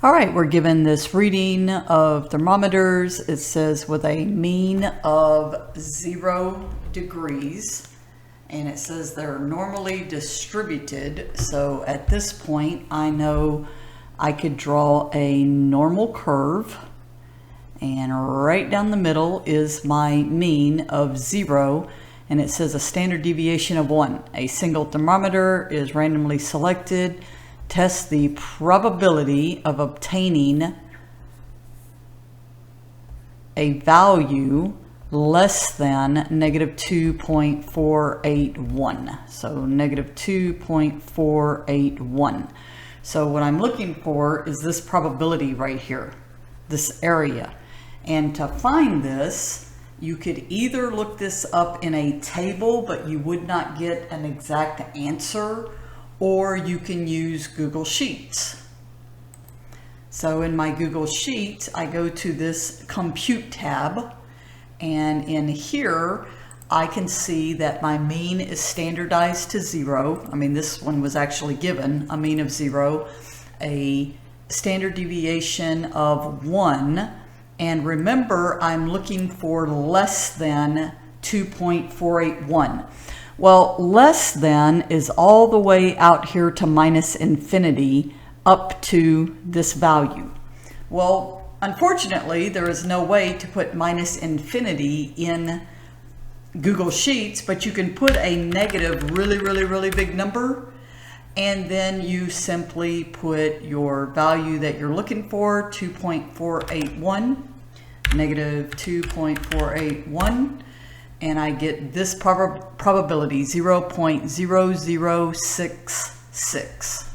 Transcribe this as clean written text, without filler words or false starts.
All right, we're given this reading of thermometers. It says with a mean of 0 degrees, and it says they're normally distributed. So at this point, I know I could draw a normal curve, and right down the middle is my mean of 0, and it says a standard deviation of 1. A single thermometer is randomly selected. Test the probability of obtaining a value less than negative 2.481. So negative 2.481. So what I'm looking for is this probability right here, this area. And to find this, you could either look this up in a table, but you would not get an exact answer, or you can use Google Sheets. So in my Google Sheets, I go to this Compute tab, and in here, I can see that my mean is standardized to 0. I mean, this one was actually given a mean of 0, a standard deviation of 1, and remember, I'm looking for less than 2.481. Well, less than is all the way out here to minus infinity up to this value. Well, unfortunately, there is no way to put minus infinity in Google Sheets, but you can put a negative really big number, and then you simply put your value that you're looking for, 2.481, negative 2.481. And I get this probability, 0.0066.